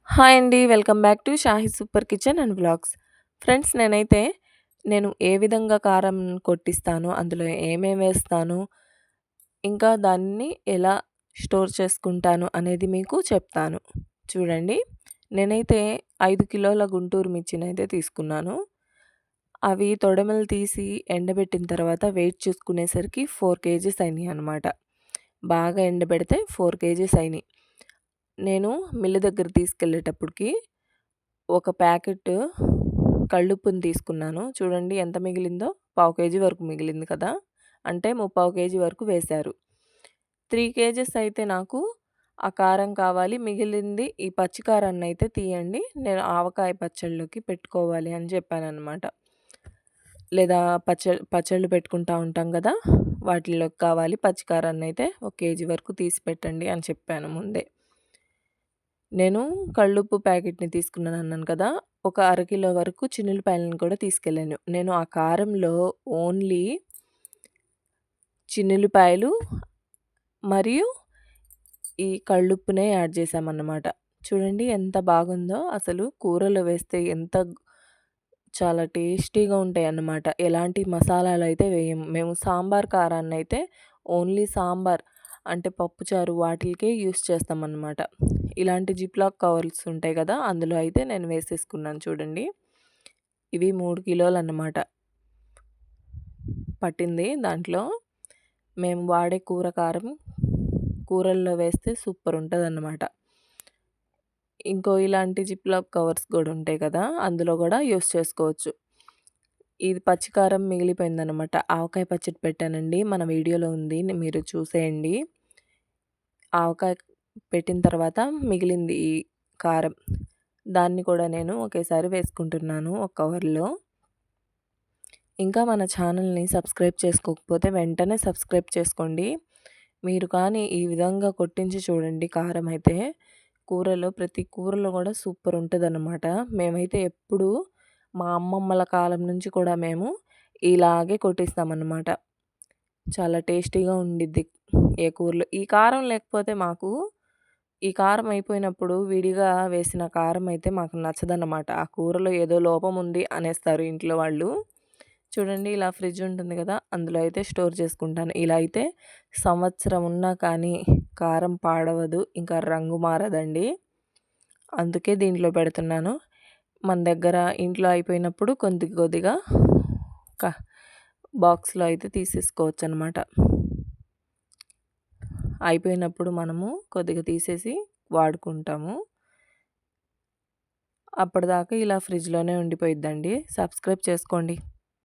Hi అండి. Welcome back to Shahi super kitchen and vlogs. Friends నేను ఏ విధంగా కారం కొట్టిస్తాను, అందులో ఏమేమి వేస్తాను, ఇంకా దాన్ని ఎలా స్టోర్ చేసుకుంటాను అనేది మీకు చెప్తాను. చూడండి. నేనైతే 5 కిలోల గుంటూరు మిర్చినైతే తీసుకున్నాను. అవి తొడిమలు తీసి ఎండబెట్టిన తర్వాత వెయిట్ చూసుకునేసరికి 4 కేజీస్ అయినాయన్నమాట. బాగా ఎండబెడితే 4 కేజీస్ అయినాయి. నేను మిల్లు దగ్గర తీసుకెళ్ళేటప్పటికి ఒక ప్యాకెట్ కల్లుప్పుని తీసుకున్నాను. చూడండి ఎంత మిగిలిందో, పావు కేజీ వరకు మిగిలింది కదా! అంటే ముప్పావు కేజీ వరకు వేశారు. 3 కేజెస్ అయితే నాకు ఆ కారం కావాలి. మిగిలింది ఈ పచ్చి కారాన్నయితే తీయండి. నేను ఆవకాయ పచ్చళ్ళలోకి పెట్టుకోవాలి అని చెప్పాననమాట. లేదా పచ్చళ్ళు పెట్టుకుంటా ఉంటాం గదా! వాటిల్లోకి కావాలి. పచ్చి కారాన్నయితే ఒక కేజీ వరకు తీసి పెట్టండి అని చెప్పాను ముందే. నేను కల్లుప్పు ప్యాకెట్‌ని తీసుకున్నానన్నాను కదా! ఒక అరకిలో వరకు చిన్నుల్లిపాయలను కూడా తీసుకెళ్ళాను. నేను ఆ కారంలో ఓన్లీ చిన్నుల్లిపాయలు మరియు ఈ కల్లుప్పునే యాడ్ చేశామన్నమాట. చూడండి ఎంత బాగుందో! అసలు కూరలో వేస్తే చాలా టేస్టీగా ఉంటాయన్నమాట. ఎలాంటి మసాలాలైతే వేయము. మేము సాంబార్ కారాన్నయితే ఓన్లీ సాంబార్ అంటే పప్పుచారు వాటిలకే యూజ్ చేస్తామన్నమాట. ఇలాంటి జిప్‌లాక్ కవర్స్ ఉంటాయి కదా! అందులో అయితే నేను వేసేసుకున్నాను చూడండి. ఇవి 3 కిలోలన్నమాట పట్టింది దాంట్లో. మేము వాడే కూర కారం కూరల్లో వేస్తే సూపర్ ఉంటదన్నమాట. ఇలాంటి జిప్‌లాక్ కవర్స్ గూడా ఉంటాయి కదా! అందులో గూడా యూజ్ చేసుకోవచ్చు. ఇది పచ్చికారం మిగిలిపోయిందనమాట. ఆవకాయ పచ్చడి పెట్టానండి. మన వీడియోలో ఉంది. మీరు చూసేయండి. ఆవకాయ పెట్టిన తర్వాత మిగిలింది ఈ కారం. దాన్ని కూడా నేను ఒకేసారి వేసుకుంటున్నాను ఒక కవర్‌లో. ఇంకా మన ఛానల్‌ని సబ్స్క్రైబ్ చేసుకోకపోతే వెంటనే సబ్స్క్రైబ్ చేసుకోండి. మీరు కానీ ఈ విధంగా కొట్టించి చూడండి కారం అయితే. ప్రతి కూరలో కూడా సూపర్ ఉంటదనమాట. మేమైతే ఎప్పుడూ మా అమ్మమ్మల కాలం నుంచి కూడా మేము ఇలాగే కొట్టిస్తామన్నమాట. చాలా టేస్టీగా ఉండిద్ది ఏ కూరలో. ఈ కారం అయిపోయినప్పుడు విడిగా వేసిన కారం అయితే మాకు నచ్చదన్నమాట. ఆ కూరలో ఏదో లోపం ఉంది అనేస్తారు ఇంట్లో వాళ్ళు. చూడండి ఇలా ఫ్రిడ్జ్ ఉంటుంది కదా! అందులో అయితే స్టోర్ చేసుకుంటాను. ఇలా అయితే సంవత్సరం ఉన్నా కానీ కారం పాడవదు. ఇంకా రంగు మారదండి. అందుకే దీంట్లో పెడుతున్నాను. మన దగ్గర ఇంట్లో అయిపోయినప్పుడు కొద్ది కొద్దిగా క బాక్స్‌లో అయితే తీసేసుకోవచ్చనమాట. అయిపోయినప్పుడు మనము కొద్దిగా తీసేసి వాడుకుంటాము. అప్పటిదాకా ఇలా ఫ్రిడ్జ్‌లోనే ఉండిపోయిద్దండి. సబ్స్క్రైబ్ చేసుకోండి.